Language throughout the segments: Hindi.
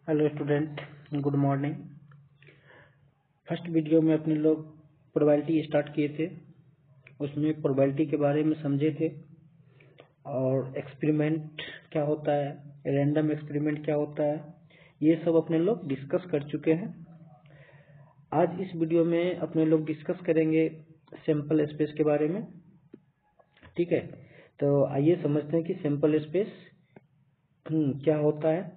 Hello student, good morning. First video में अपने लोग प्रोबेबिलिटी स्टार्ट किए थे, उसमें प्रोबेबिलिटी के बारे में समझे थे और एक्सपेरिमेंट क्या होता है, रैंडम एक्सपेरिमेंट क्या होता है, ये सब अपने लोग डिस्कस कर चुके हैं। आज इस वीडियो में अपने लोग डिस्कस करेंगे सैंपल स्पेस के बारे में। ठीक है, तो आइए समझते हैं कि सैंपल स्पेस क्या होता है।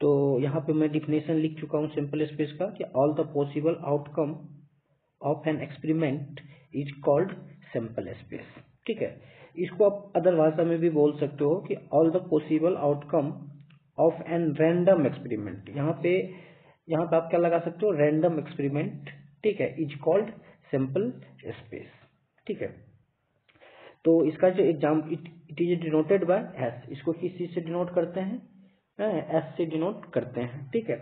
तो यहाँ पे मैं डिफिनेशन लिख चुका हूँ सैंपल स्पेस का कि all the possible outcome of an experiment is called sample space. ठीक है, इसको आप अदर भाषा में भी बोल सकते हो कि all the possible outcome of an random experiment. यहाँ पे आप क्या लगा सकते हो, रैंडम एक्सपेरिमेंट। ठीक है, इज कॉल्ड सैंपल स्पेस। ठीक है, तो इसका जो exam it is denoted by S. इसको किस चीज से डिनोट करते हैं, एस से डिनोट करते हैं। ठीक है,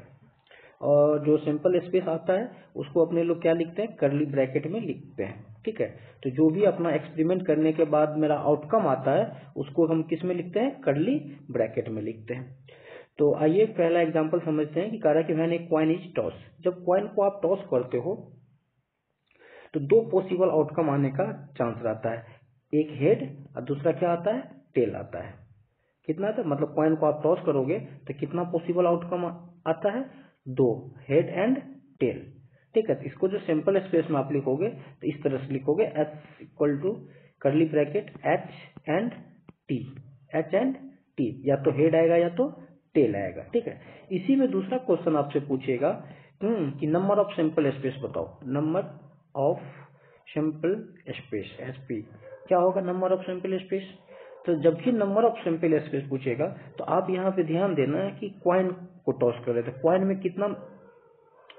और जो सैंपल स्पेस आता है उसको अपने लोग क्या लिखते हैं, कर्ली ब्रैकेट में लिखते हैं। ठीक है, तो जो भी अपना एक्सपेरिमेंट करने के बाद मेरा आउटकम आता है उसको हम किस में लिखते हैं, कर्ली ब्रैकेट में लिखते हैं। तो आइए पहला एग्जांपल समझते हैं कि कह रहा है कि when A coin is toss. जब कॉइन को आप टॉस करते हो तो दो पॉसिबल आउटकम आने का चांस रहता है, एक हेड और दूसरा क्या आता है, टेल आता है। कितना आता है, मतलब कॉइन को आप टॉस करोगे तो कितना पॉसिबल आउटकम आता है, दो, हेड एंड टेल। ठीक है, तो इसको जो सैंपल स्पेस में आप लिखोगे तो इस तरह से लिखोगे, S equal to curly bracket H and T, H and T, या तो हेड आएगा या तो टेल आएगा। ठीक है, इसी में दूसरा क्वेश्चन आपसे पूछेगा कि नंबर ऑफ सैंपल स्पेस बताओ। Number of sample space, SP, क्या होगा नंबर ऑफ सैंपल स्पेस। तो जब भी नंबर ऑफ सैंपल स्पेस पूछेगा तो आप यहाँ पे ध्यान देना है कि कॉइन को टॉस कर रहे थे, कॉइन में कितना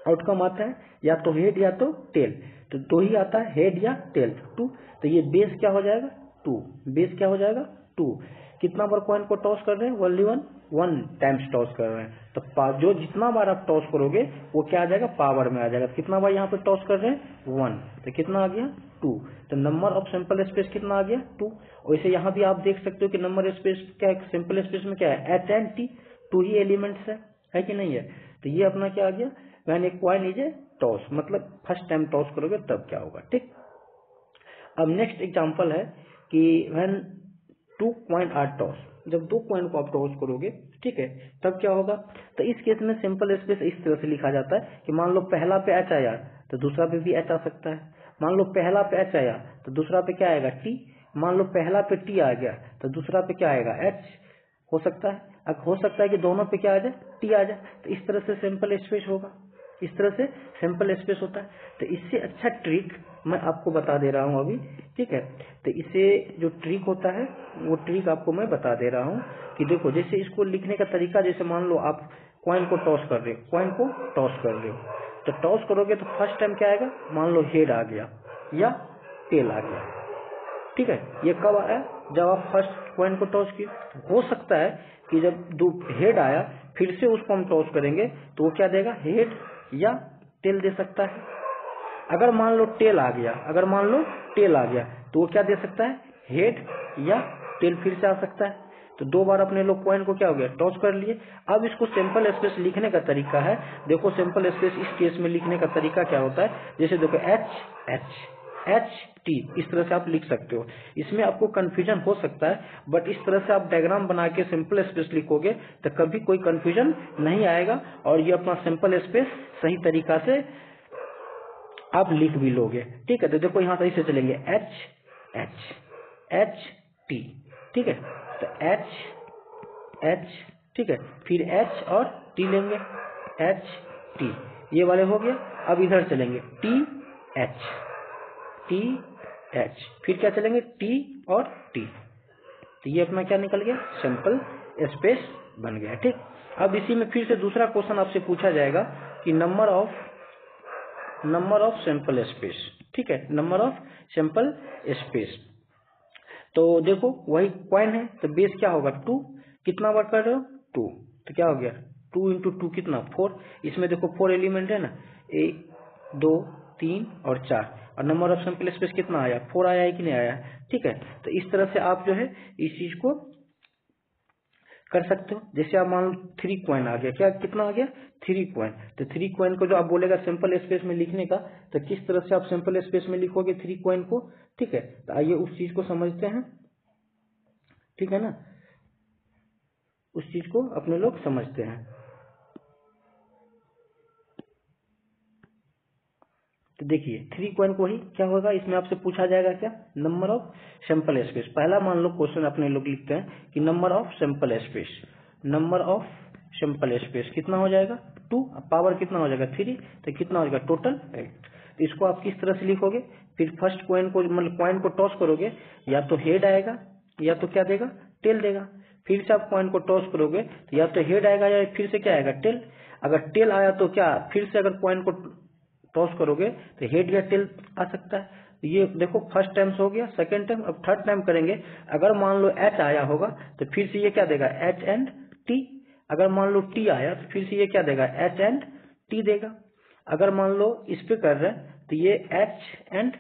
आउटकम आता है, या तो हेड या तो टेल। तो दो ही आता है, हेड या टेल, टू। तो ये बेस क्या हो जाएगा, टू। बेस क्या हो जाएगा, टू। कितना बार कॉइन को टॉस कर रहे हैं, ओनली वन टाइम्स टॉस कर रहे हैं। तो जो जितना बार आप टॉस करोगे वो क्या आ जाएगा, पावर में आ जाएगा। तो कितना बार यहाँ पे टॉस कर रहे हैं, वन, तो कितना आ गया, टू। तो नंबर ऑफ सैंपल स्पेस कितना आ गया, टू। वैसे यहाँ भी आप देख सकते हो कि नंबर स्पेस क्या है, सैंपल स्पेस में क्या है, एच एंड टी, टू ही एलिमेंट्स है कि नहीं है। तो ये अपना क्या आ गया, when A coin is a toss, मतलब फर्स्ट टाइम टॉस करोगे तब क्या होगा। ठीक, अब नेक्स्ट एग्जांपल है कि when two coin are toss. जब दो कॉइन को आप टॉस करोगे, ठीक है, तब क्या होगा। तो इस केस में सिंपल स्पेस इस तरह से लिखा जाता है कि मान लो पहला पे एच आया तो दूसरा पे भी एच आ सकता है। मान लो पहला पे एच आया तो दूसरा पे क्या आएगा, टी। मान लो पहला पे टी आ गया तो दूसरा पे क्या आएगा, एच। हो सकता है, अब हो सकता है कि दोनों पे क्या आ जाए, टी आ जाए। तो इस तरह से सिंपल स्पेस होगा, इस तरह से सिंपल स्पेस होता है। तो इससे अच्छा ट्रिक मैं आपको बता दे रहा हूं अभी। ठीक है, तो इसे जो ट्रिक होता है वो ट्रिक आपको मैं बता दे रहा हूं कि देखो, जैसे इसको लिखने का तरीका, जैसे मान लो आप कॉइन को टॉस कर रहे हो, कॉइन को टॉस कर रहे हो, तो टॉस करोगे तो फर्स्ट टाइम क्या आएगा, मान लो हेड आ गया या टेल आ गया। ठीक है, ये कब आया, जब आप फर्स्ट कॉइन को टॉस किए। हो सकता है कि जब दो हेड आया फिर से उसको हम टॉस करेंगे तो वो क्या देगा, हेड या टेल दे सकता है। अगर मान लो टेल आ गया, अगर मान लो टेल आ गया तो वो क्या दे सकता है, हेड या टेल फिर से आ सकता है। तो दो बार अपने लोग कॉइन को क्या हो गया, टॉस कर लिए। अब इसको सिंपल स्पेस लिखने का तरीका है, देखो सिंपल स्पेस इस केस में लिखने का तरीका क्या होता है, जैसे देखो एच एच एच टी, इस तरह से आप लिख सकते हो। इसमें आपको कंफ्यूजन हो सकता है, बट इस तरह से आप डायग्राम बना के सिंपल स्पेस लिखोगे तो कभी कोई कंफ्यूजन नहीं आएगा और ये अपना सिंपल स्पेस सही तरीका से आप लिख भी लोगे। ठीक है, तो देखो यहाँ सही से चलेंगे, एच एच एच टी। ठीक है, तो एच एच, ठीक है, फिर एच और टी लेंगे, एच टी, ये वाले हो गया। अब इधर चलेंगे, टी एच फिर क्या चलेंगे, टी और टी। तो ये अपना क्या निकल गया, सिंपल स्पेस बन गया। ठीक, अब इसी में फिर से दूसरा क्वेश्चन आपसे पूछा जाएगा कि नंबर ऑफ सैंपल स्पेस। ठीक है, नंबर ऑफ सैंपल स्पेस। तो देखो वही कॉइन है तो बेस क्या होगा, टू। कितना बार कर रहे हो, टू, तो क्या हो गया, टू इंटू टू कितना, फोर। इसमें देखो फोर एलिमेंट है ना, एक, दो, तीन और चार, और नंबर ऑफ सैंपल स्पेस कितना आया, फोर आया है कि नहीं आया। ठीक है, तो इस तरह से आप जो है इस चीज को कर सकते हो। जैसे आप मान लो 3 कॉइन आ गया, क्या कितना आ गया 3 कॉइन, तो 3 कॉइन को जो आप बोलेगा सिंपल स्पेस में लिखने का, तो किस तरह से आप सिंपल स्पेस में लिखोगे 3 कॉइन को, ठीक है। तो आइए उस चीज को समझते हैं, ठीक है ना, उस चीज को अपने लोग समझते हैं। तो देखिए 3 कॉइन को ही क्या होगा, इसमें आपसे पूछा जाएगा क्या, नंबर ऑफ सैंपल स्पेस। पहला मान लो क्वेश्चन अपने लोग लिखते हैं कि number of sample space, number of sample space कितना हो जाएगा 2, पावर कितना हो जाएगा 3, तो कितना हो जाएगा टोटल 8। तो इसको आप किस तरह से लिखोगे, फिर फर्स्ट कॉइन को मतलब कॉइन को टॉस करोगे, या तो हेड आएगा या तो क्या देगा टेल देगा। फिर से आप कॉइन को टॉस करोगे तो या तो हेड आएगा या फिर से क्या आएगा टेल। अगर टेल आया तो क्या फिर से अगर कॉइन को टॉस करोगे तो हेड या टेल आ सकता है। ये देखो फर्स्ट टाइम हो गया, सेकंड टाइम, अब थर्ड टाइम करेंगे। अगर मान लो एच आया होगा तो फिर से ये क्या देगा एच एंड टी। अगर मान लो टी आया तो फिर से ये क्या देगा एच एंड टी देगा। अगर मान लो इस पे कर रहे हैं तो ये एच एंड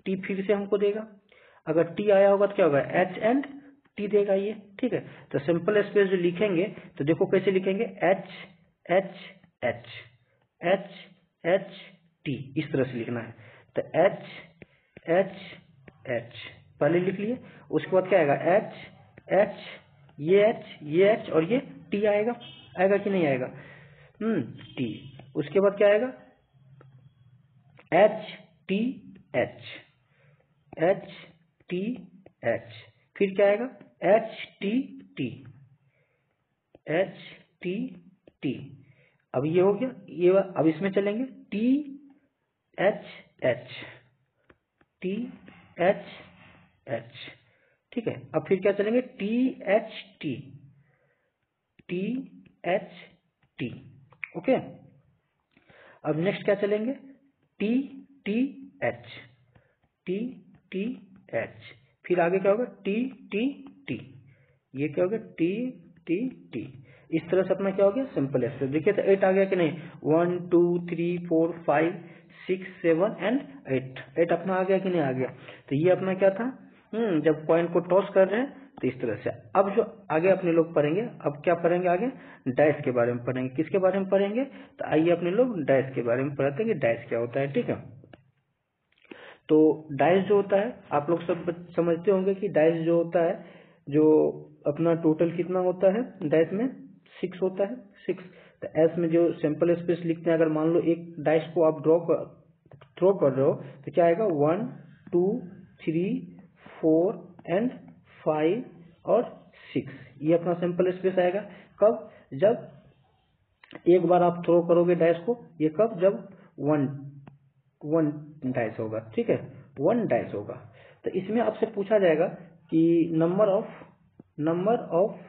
टी फिर से हमको देगा। अगर टी आया होगा तो क्या होगा एच एंड टी देगा ये, ठीक है। तो सिंपल स्पेस जो लिखेंगे तो देखो कैसे लिखेंगे, H H H H H T, इस तरह से लिखना है। तो एच एच एच पहले लिख लिए, उसके बाद क्या आएगा एच एच, ये एच और ये टी आएगा, आएगा कि नहीं आएगा, टी। उसके बाद क्या आएगा H T H, H T H, फिर क्या आएगा H T T, H T T. अब ये हो गया, ये अब इसमें चलेंगे T H H, T H H, ठीक है। अब फिर क्या चलेंगे T H T, T H T, okay. अब नेक्स्ट क्या चलेंगे T T H, T T H, फिर आगे क्या होगा टी टी टी, ये क्या होगा टी टी टी। इस तरह से अपना क्या हो गया सिंपल स्पेस। देखिए तो 8 आ गया कि नहीं, 1 2 3 4 5 6 7 एंड 8 अपना आ गया कि नहीं आ गया। तो ये अपना क्या था, जब कॉइन को टॉस कर रहे हैं तो इस तरह से। अब जो आगे अपने लोग पढ़ेंगे, अब क्या पढ़ेंगे आगे, डाइस के बारे में पढ़ेंगे। किसके बारे में पढ़ेंगे, तो आइए अपने लोग डाइस के बारे में पढ़ते हैं कि डाइस क्या होता है, ठीक है। तो डाइस जो होता है आप लोग सब समझते होंगे कि डाइस जो होता है, जो अपना टोटल कितना होता है डाइस में 6 होता है, 6। तो एस में जो सिंपल स्पेस लिखते हैं, अगर मान लो एक डाइस को आप थ्रो कर रहे हो तो क्या आएगा 1 2 3 4 एंड 5 और 6, ये अपना सिंपल स्पेस आएगा। कब, जब एक बार आप थ्रो करोगे डाइस को, ये कब, जब वन डाइस होगा, ठीक है, 1 डाइस होगा। तो इसमें आपसे पूछा जाएगा कि number of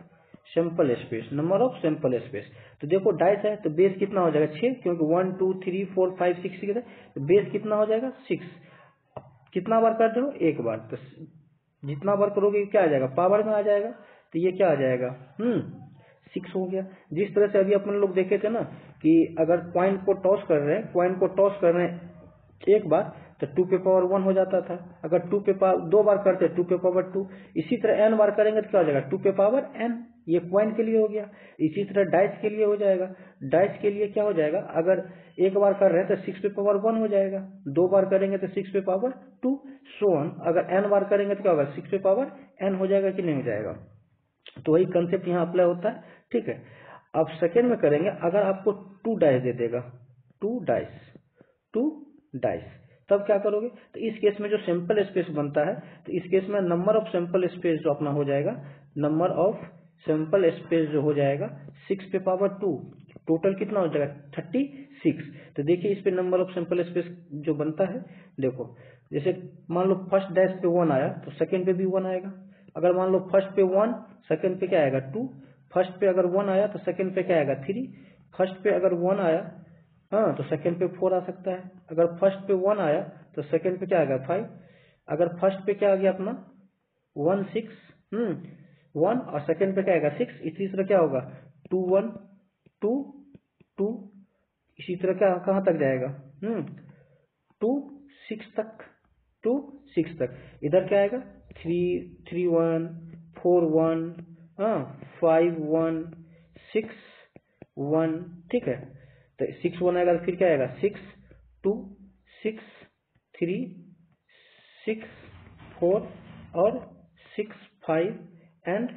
sample space, number of sample space. तो देखो डाइस है तो बेस कितना हो जाएगा 6, क्योंकि 1 2 3 4 5 6 है, तो बेस कितना हो जाएगा 6। कितना बार कर रहे हो, एक बार, तो जितना बार करोगे क्या आ जाएगा पावर में आ जाएगा, तो ये क्या आ जाएगा 6 हो गया। जिस तरह से अभी अपन लोग देखे थे ना कि अगर कॉइन को टॉस कर रहे हैं एक बार तो 2 पे पावर 1 हो जाता था। अगर 2 पे पावर 2 बार करते 2 पे पावर 2, इसी तरह n बार करेंगे तो क्या हो जाएगा 2 पे पावर n, ये कॉइन के लिए हो गया। इसी तरह डाइस के लिए हो जाएगा, डाइस के लिए क्या हो जाएगा, अगर एक बार कर रहे हैं तो 6 पे पावर 1 हो जाएगा, 2 बार करेंगे तो 6 पे पावर 2, सो ऑन। अगर n बार करेंगे तो क्या होगा 6 पे पावर n हो जाएगा कि नहीं हो जाएगा। तो वही कंसेप्ट यहाँ अप्लाई होता है, ठीक है। अब सेकेंड में करेंगे, अगर आपको 2 डाइस दे देगा, 2 डाइस, तब क्या करोगे, तो इस केस में जो सैंपल स्पेस बनता है, तो इस केस में नंबर ऑफ सैंपल स्पेस जो अपना हो जाएगा, नंबर ऑफ सैंपल स्पेस जो हो जाएगा 6 पे पावर 2, टोटल कितना हो जाएगा 36। तो देखिए इस पे नंबर ऑफ सैंपल स्पेस जो बनता है, देखो जैसे मान लो फर्स्ट डैश पे 1 आया तो सेकंड पे भी 1 आएगा। अगर मान लो फर्स्ट पे 1, सेकंड पे क्या आएगा 2, फर्स्ट पे अगर 1 आया तो सेकंड पे क्या आएगा 3, फर्स्ट पे अगर 1 आया हाँ तो सेकंड पे 4 आ सकता है। अगर फर्स्ट पे 1 आया तो सेकंड पे क्या आएगा 5। अगर फर्स्ट पे क्या आ गया अपना 1 6, 1 और सेकंड पे क्या आएगा 6, इसी तरह क्या होगा 2 1 2 2, इसी तरह क्या कहाँ तक जाएगा 2 6 तक, 2 6 तक। इधर क्या आएगा 3 3 1 4 1 5 6161, ठीक है। तो 61 आएगा तो फिर क्या आएगा 6263 64 और 65 एंड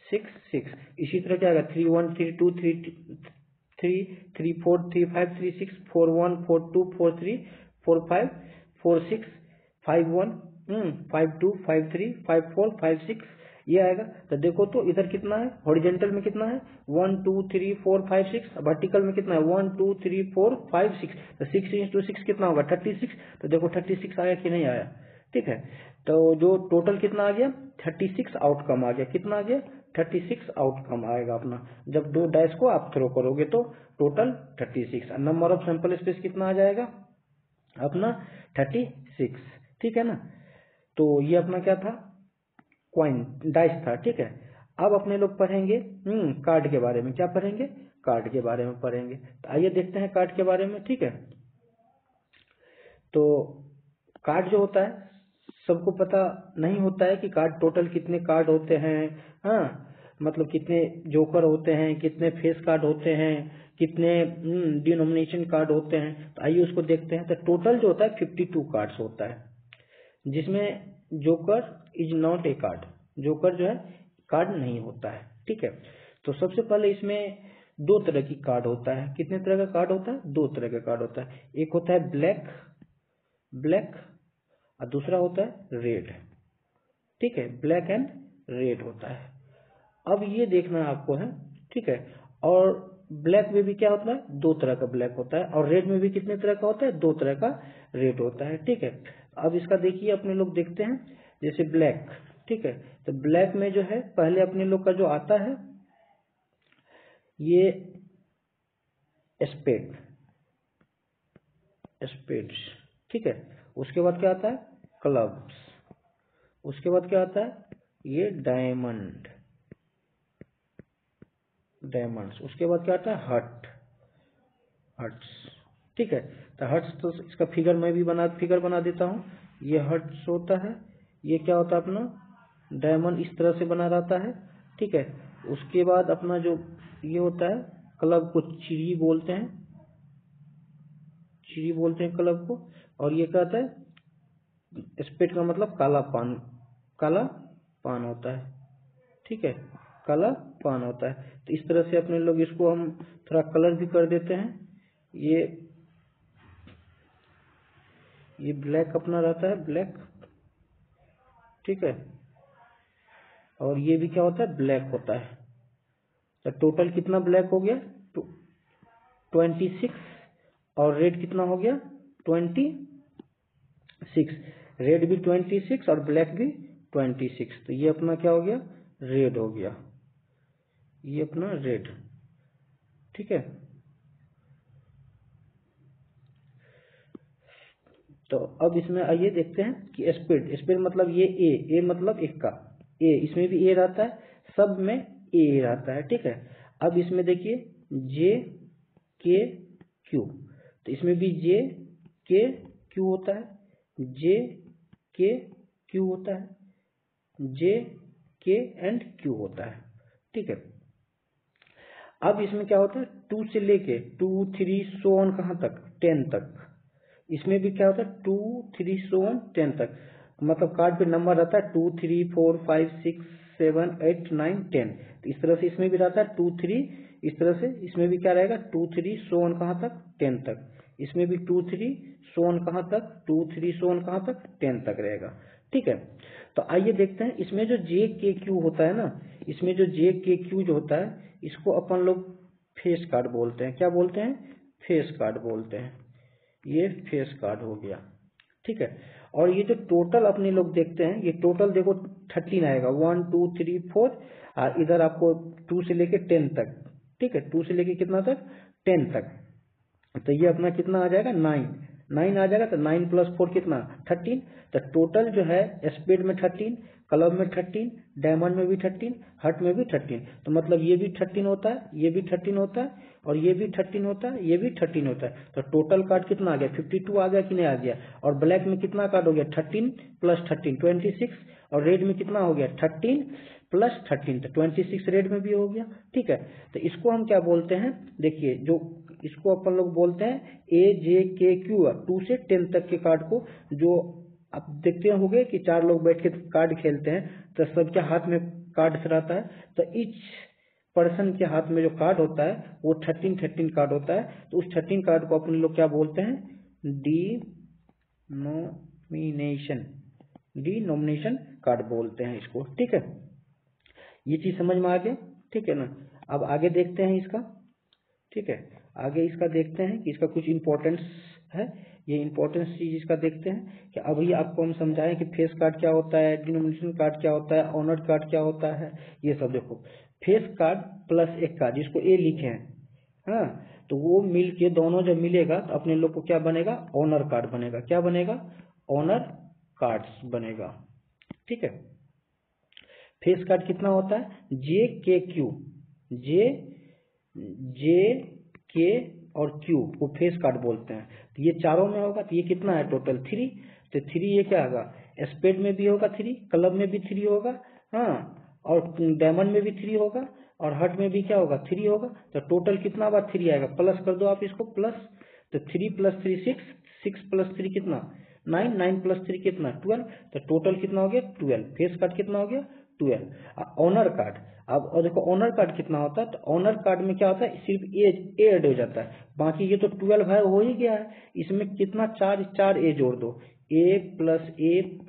66। इसी तरह क्या आएगा 3132 34 35 36 41 42 43 45 46 51 52 53 54 56 ये आएगा। तो देखो तो इधर कितना है, हॉरिजेंटल में कितना है 1 2 3 4 5 6, वर्टिकल में कितना है 1 2 3 4 5 6। तो 6 इंटू 6 कितना होगा 36। तो देखो 36 आया कि नहीं आया, ठीक है। तो जो टोटल कितना आ गया 36 आउटकम आ गया। कितना आ गया 36 आउटकम आएगा अपना। जब दो डैश को आप थ्रो करोगे तो total 36। Number of sample space कितना आ जाएगा अपना 36, ठीक है ना। तो ये अपना क्या था कॉइन डाइस था, ठीक है। अब अपने लोग पढ़ेंगे कार्ड के बारे में। क्या पढ़ेंगे कार्ड के बारे में पढ़ेंगे। तो आइए देखते हैं कार्ड के बारे में, ठीक है। तो कार्ड जो होता है सबको पता नहीं होता है कि कार्ड टोटल कितने कार्ड होते हैं, हाँ मतलब कितने जोकर होते हैं, कितने फेस कार्ड होते हैं, कितने डिनोमिनेशन कार्ड होते हैं। तो आइए उसको देखते हैं। तो टोटल जो होता है 52 कार्ड्स होता है, जिसमें joker is not a card, joker जो है कार्ड नहीं होता है, ठीक है। तो सबसे पहले इसमें दो तरह की कार्ड होता है। कितने तरह का कार्ड होता है, दो तरह का कार्ड होता है। एक होता है ब्लैक और दूसरा होता है रेड, ठीक है। ब्लैक एंड रेड होता है। अब ये देखना आपको है, ठीक है। और ब्लैक में भी क्या होता है दो तरह का ब्लैक होता है, और रेड में भी कितने तरह का होता है दो तरह का रेड होता है, ठीक है। अब इसका देखिए अपने लोग देखते हैं जैसे ब्लैक, ठीक है। तो ब्लैक में जो है पहले अपने लोग का जो आता है ये स्पेड्स, ठीक है। उसके बाद क्या आता है क्लब्स, उसके बाद क्या आता है ये डायमंड्स, उसके बाद क्या आता है हर्ट्स, ठीक है। तो हर्ट्स तो इसका फिगर मैं भी फिगर बना देता हूँ। ये हर्ट्स होता है, ये क्या होता है अपना डायमंड इस तरह से बना रहता है, ठीक है। उसके बाद अपना जो ये होता है क्लब को चिड़ी बोलते हैं, क्लब को। और ये क्या होता है स्पेड का मतलब काला पान होता है, ठीक है, काला पान होता है। तो इस तरह से अपने लोग इसको हम थोड़ा कलर भी कर देते हैं। ये ब्लैक अपना रहता है ब्लैक, ठीक है। और ये भी क्या होता है ब्लैक होता है। तो टोटल कितना ब्लैक हो गया 26, और रेड कितना हो गया 26। रेड भी 26 और ब्लैक भी 26। तो ये अपना क्या हो गया रेड हो गया, ये अपना रेड, ठीक है। तो अब इसमें आइए देखते हैं कि स्पीड मतलब ये ए मतलब एक का ए, इसमें भी ए रहता है, सब में ए रहता है, ठीक है। अब इसमें देखिए जे के क्यू, तो इसमें भी जे के क्यू होता है, जे के क्यू होता है, जे के एंड क्यू होता है, ठीक है। अब इसमें क्या होता है 2 से लेके 2 3 सो ऑन कहाँ तक 10 तक। इसमें भी क्या होता है 2 3 सो ऑन 10 तक, मतलब कार्ड पे नंबर रहता है 2 3 4 5 6 7 8 9 10। तो इस तरह से इसमें भी रहता है 2 3, इस तरह से इसमें भी क्या रहेगा 2 3 सो ऑन कहाँ तक 10 तक। इसमें भी 2 3 सो ऑन कहाँ तक 2 3 सो ऑन कहाँ तक 10 तक रहेगा, ठीक है। तो आइए देखते हैं इसमें जो जे के क्यू होता है ना, इसमें जो जे के क्यू जो होता है इसको अपन लोग फेस कार्ड बोलते हैं। क्या बोलते हैं फेस कार्ड बोलते हैं। ये फेस कार्ड हो गया, ठीक है। और ये जो टोटल अपने लोग देखते हैं ये टोटल देखो 13 आएगा 1 2 3 4, और इधर आपको 2 से लेके 10 तक, ठीक है। 2 से लेके कितना तक 10 तक। तो ये अपना कितना आ जाएगा 9 आ जाएगा। तो 9 + 4 कितना 13। तो टोटल जो है स्पीड में 13, क्लब में 13, डायमंड में भी 13, हर्ट में भी 13। तो मतलब ये भी 13 होता है, ये भी 13 होता है, और ये भी 13 होता है, ये भी 13 होता है। तो टोटल कार्ड कितना आ गया 52 आ गया कि नहीं आ गया। और ब्लैक में कितना कार्ड हो गया 13 + 13 26, और रेड में कितना हो गया 13 प्लस 13, तो 26 रेड में भी हो गया। ठीक है, तो इसको हम क्या बोलते हैं, देखिए जो इसको अपन लोग बोलते हैं AJKQ, 2 से 10 तक के कार्ड को, जो आप देखते होंगे कि 4 लोग बैठ के कार्ड खेलते हैं तो सबके हाथ में कार्ड रहता है, तो ईच पर्सन के हाथ में जो कार्ड होता है वो 13 कार्ड होता है। तो उस 13 कार्ड को अपन लोग क्या बोलते हैं, डिनोमिनेशन कार्ड बोलते हैं इसको। ठीक है, ये चीज समझ में आ गया। ठीक है ना, अब आगे देखते हैं इसका। ठीक है, आगे इसका देखते हैं कि इसका कुछ इंपॉर्टेंस है। ये इंपॉर्टेंस चीज इसका देखते हैं कि अभी आपको हम समझाएं कि फेस कार्ड क्या होता है, डिनोमिनेशन कार्ड क्या होता है, ऑनर कार्ड क्या होता है, ये सब देखो। फेस कार्ड प्लस एक कार्ड जिसको ए लिखे हैं, हाँ, तो वो मिल के दोनों जब मिलेगा तो अपने लोग को क्या बनेगा, ऑनर कार्ड बनेगा। क्या बनेगा, ऑनर कार्ड्स बनेगा। ठीक है, फेस कार्ड कितना होता है, JKQ, J और Q को फेस कार्ड बोलते हैं। तो ये चारों में होगा, तो ये कितना है टोटल 3, तो 3 ये क्या होगा, स्पेड में भी होगा 3, क्लब में भी 3 होगा, हाँ, और डायमंड में भी 3 होगा, और हट में भी क्या होगा 3 होगा। तो टोटल कितना बार 3 आएगा, प्लस कर दो आप इसको, प्लस, तो 3 + 3 6, 6 + 3 कितना 9, 9 + 3 कितना 12, तो टोटल कितना हो गया 12। फेस कार्ड कितना हो गया 12। ऑनर कार्ड, अब और देखो ऑनर कार्ड कितना होता है, तो ऑनर कार्ड में क्या होता है, सिर्फ ए ऐड हो जाता है, बाकी ये तो 12 है हो ही गया है। इसमें कितना 4 ए जोड़ दो, A + A +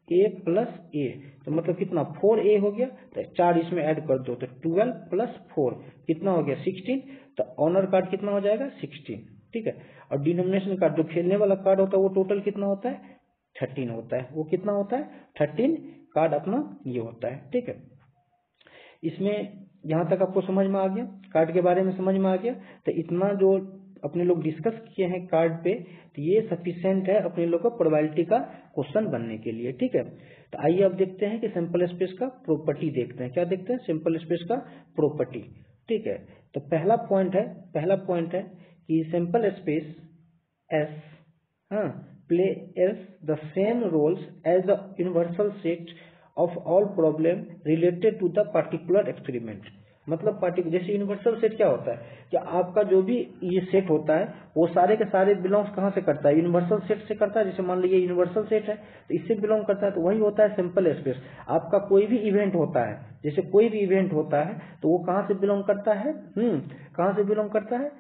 A + A, तो मतलब कितना 4A हो गया, तो 4 इसमें ऐड कर दो, तो 12 + 4 कितना हो गया 16। तो ऑनर कार्ड कितना हो जाएगा 16। ठीक है, और डिनोमिनेशन कार्ड जो खेलने वाला कार्ड होता है वो टोटल कितना होता है 13 होता है। वो कितना होता है 13 कार्ड अपना ये होता है। ठीक है, इसमें यहाँ तक आपको समझ में आ गया, कार्ड के बारे में समझ में आ गया। तो इतना जो अपने लोग डिस्कस किए हैं कार्ड पे, तो ये सफिशिएंट है अपने लोग को प्रोबेबिलिटी का क्वेश्चन बनने के लिए। ठीक है, तो आइए अब देखते हैं कि सिंपल स्पेस का प्रॉपर्टी देखते हैं। क्या देखते हैं, सिंपल स्पेस का प्रॉपर्टी। ठीक है, तो पहला पॉइंट है कि सिंपल स्पेस एस, हाँ, plays the same roles as the universal set of all problem related to the particular experiment। मतलब जैसे यूनिवर्सल सेट क्या होता है कि आपका जो भी ये सेट होता है वो सारे के सारे बिलोंग्स कहाँ से करता है, यूनिवर्सल सेट से करता है। जैसे मान लीजिए यूनिवर्सल सेट है तो इससे बिलोंग करता है, तो वही होता है सिंपल स्पेस। आपका कोई भी इवेंट होता है, जैसे कोई भी इवेंट होता है तो वो कहाँ से बिलोंग करता है, कहाँ से बिलोंग करता है,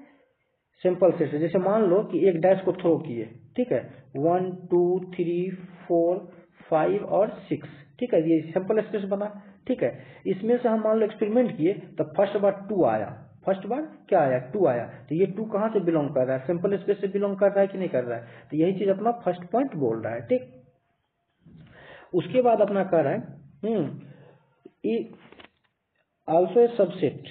सिंपल सेट से। जैसे मान लो कि एक डैश को थ्रो किए, ठीक है, 1 2 3 4 5 और 6, ठीक है, ये सिंपल स्पेस बना। ठीक है, इसमें से हम मान लो एक्सपेरिमेंट किए तो फर्स्ट बार 2 आया, फर्स्ट बार क्या आया 2 आया, तो ये 2 कहाँ से बिलोंग कर रहा है, सिंपल स्पेस से बिलोंग कर रहा है कि नहीं कर रहा है। तो यही चीज अपना फर्स्ट पॉइंट बोल रहा है। ठीक, उसके बाद अपना कह रहा है आल्सो ए सबसेट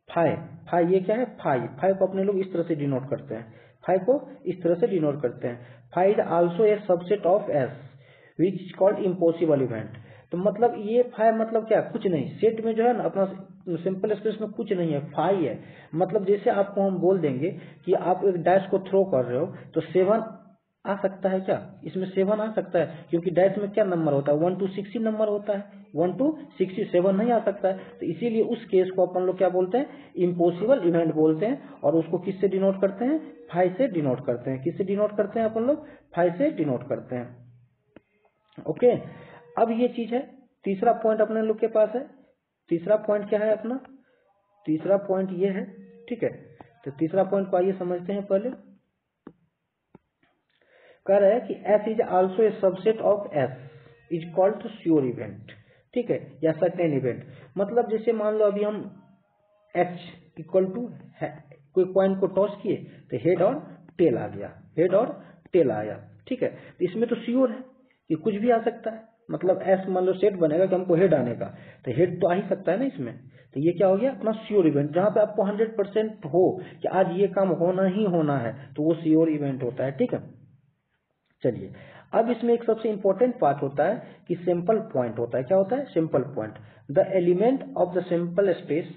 फाइव, ये क्या है फाइव को अपने लोग इस तरह से डिनोट करते हैं, फाइव को इस तरह से डिनोट करते हैं। Five also a subset of S which is called impossible event. तो मतलब ये फाइव मतलब क्या, कुछ नहीं, सेट में जो है ना अपना सिंपल स्पेस में कुछ नहीं है, फाइव है। मतलब जैसे आपको हम बोल देंगे कि आप एक डैश को थ्रो कर रहे हो तो 7 आ सकता है क्या, इसमें 7 आ सकता है, क्योंकि डैश में क्या नंबर होता है 1 to 60 नंबर होता है, 1 to 67 नहीं आ सकता है। तो इसीलिए उस केस को अपन लोग क्या बोलते हैं, इम्पॉसिबल इवेंट बोलते हैं। और उसको किससे डिनोट करते हैं, 5 से डिनोट करते हैं। किससे डिनोट करते हैं अपन लोग, 5 से डिनोट करते हैं। ओके, अब ये चीज है, तीसरा पॉइंट अपने लोग के पास है। तीसरा पॉइंट क्या है अपना, तीसरा पॉइंट ये है। ठीक है, तो तीसरा पॉइंट को आइए समझते हैं। पहले कह रहा है कि S is also a subset of S is called to sure event. ठीक है, या सर्टेन इवेंट। मतलब जैसे मान लो अभी हम H इक्वल टू कोई कॉइन को टॉस किए तो हेड और टेल आ गया, हेड और टेल आया। ठीक है, तो इसमें तो श्योर है कि कुछ भी आ सकता है। मतलब S मान लो सेट बनेगा कि हमको हेड आने का, तो हेड तो आ ही सकता है ना इसमें। तो ये क्या हो गया अपना श्योर इवेंट, जहां पे आपको 100% हो कि आज ये काम होना ही होना है, तो वो श्योर इवेंट होता है। ठीक है, चलिए अब इसमें एक सबसे इंपॉर्टेंट पार्ट होता है कि सिंपल पॉइंट होता है। क्या होता है, simple point. The element of the simple space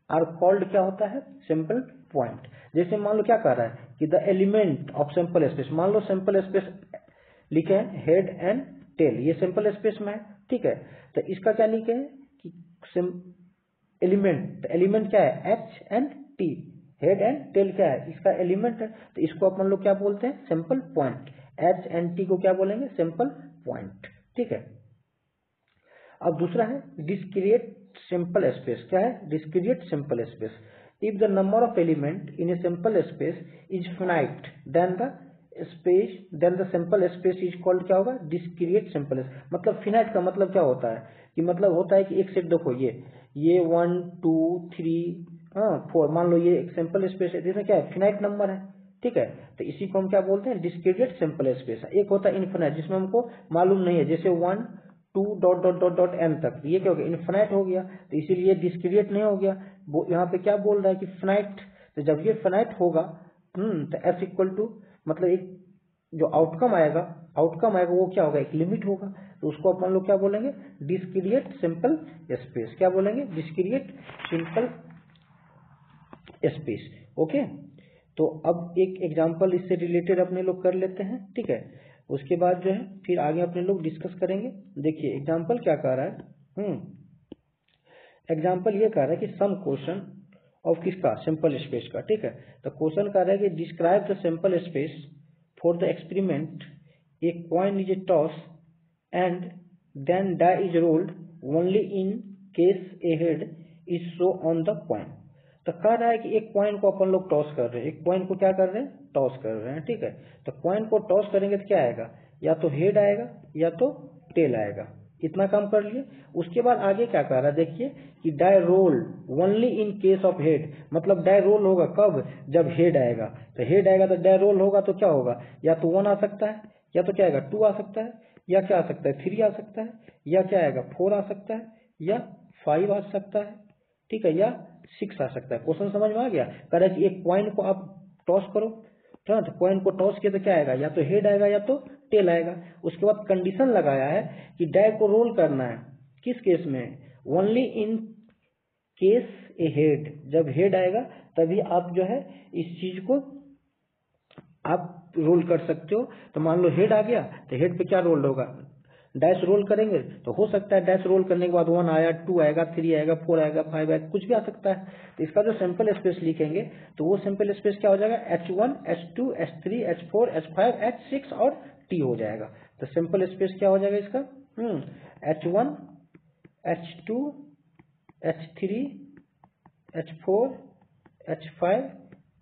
are called क्या होता है, सिंपल पॉइंट। जैसे मान लो क्या कह रहा है कि the element of simple space, मान लो सिंपल स्पेस लिखे हैं हेड एंड टेल, ये सिंपल स्पेस में है। ठीक है, तो इसका क्या लिखे हैं कि एलिमेंट, एलिमेंट क्या है, H and T, head and tail क्या है, इसका एलिमेंट है, तो इसको अपन लोग क्या बोलते हैं, simple point. H and T को क्या बोलेंगे, सिंपल पॉइंट, ठीक है। अब दूसरा है डिस्क्रीट सिंपल स्पेस, क्या है, discrete simple space. If the number of element in a simple space is finite then the simple space is called क्या होगा, डिस्क्रीट सिंपल स्पेस। मतलब फिनाइट का मतलब क्या होता है, कि मतलब होता है कि एक सेट देखो ये 1 2 3 4, मान लो ये एक सिंपल स्पेस है, इसमें क्या है, फिनाइट नंबर है, ठीक है। तो इसी को हम क्या बोलते हैं, डिस्क्रीट सिंपल स्पेस। एक होता है इनफिनाइट, जिसमें हमको मालूम नहीं है, जैसे 1 2 dot dot dot dot N तक, ये क्या हो गया, इनफिनाइट हो गया, तो इसीलिए डिस्क्रीट नहीं हो गया। वो यहाँ पे क्या बोल रहा है कि फिनाइट, तो जब ये फिनाइट होगा तो एस इक्वल टू, मतलब एक जो आउटकम आएगा वो क्या होगा, एक लिमिट होगा, तो उसको अपन लोग क्या बोलेंगे, डिस्क्रीट सिंपल स्पेस। क्या बोलेंगे, डिस्क्रीट सिंपल स्पेस, ओके। तो अब एक एग्जांपल इससे रिलेटेड अपने लोग कर लेते हैं, ठीक है। उसके बाद जो है फिर आगे अपने लोग डिस्कस करेंगे। देखिए एग्जांपल क्या कह रहा है, एग्जांपल ये कह रहा है कि सम क्वेश्चन ऑफ किसका, सिंपल स्पेस का, ठीक है। तो क्वेश्चन कह रहा है कि describe the simple space for the experiment, a coin is a toss and then die is rolled only in case a head is show on the coin. तो कह रहा है कि एक कॉइन को अपन लोग टॉस कर रहे हैं, एक कॉइन को क्या कर रहे हैं, टॉस कर रहे हैं, ठीक है। तो कॉइन को टॉस करेंगे तो क्या आएगा, या तो हेड आएगा या तो टेल आएगा, इतना काम कर लिए। उसके बाद आगे क्या कह रहा है, देखिए कि die roll only in case of head, मतलब डाई रोल होगा कब, जब हेड आएगा। तो हेड आएगा तो डाई रोल होगा, तो क्या होगा, या तो 1 आ सकता है, या तो क्या आएगा 2 आ सकता है, या क्या आ सकता है 3 आ सकता है, या क्या आएगा 4 आ सकता है, या 5 आ सकता है, ठीक है, या 6 आ सकता है। क्वेश्चन समझ में आ गया। कह रहा है कि एक कॉइन को आप टॉस करो, तो कॉइन को टॉस किया तो क्या आएगा, या तो हेड आएगा या तो टेल आएगा। उसके बाद कंडीशन लगाया है कि डाई को रोल करना है, किस केस में, only in case a head, जब हेड आएगा तभी आप जो है इस चीज को आप रोल कर सकते हो। तो मान लो हेड आ गया, तो हेड पे क्या रोल होगा, डैश रोल करेंगे, तो हो सकता है डैश रोल करने के बाद 1 आया, 2 आएगा, 3 आएगा, 4 आएगा, 5 आएगा, कुछ भी आ सकता है। तो इसका जो सिंपल स्पेस लिखेंगे तो वो सिंपल स्पेस क्या हो जाएगा, H1 H2 H3 H4 H5 H6 और T हो जाएगा। तो सिंपल स्पेस क्या हो जाएगा इसका, H1 H2 H3 H4 H5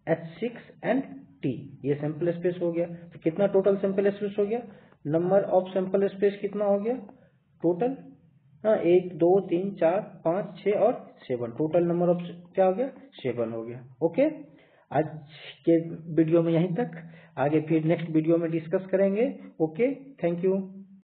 H6 and T, ये सिंपल स्पेस हो गया। तो कितना टोटल सिंपल स्पेस हो गया, नंबर ऑफ सिंपल स्पेस कितना हो गया टोटल, 1 2 3 4 5 6 और 7, टोटल नंबर ऑफ क्या हो गया, 7 हो गया, ओके। आज के वीडियो में यहीं तक, आगे फिर नेक्स्ट वीडियो में डिस्कस करेंगे, ओके, थैंक यू।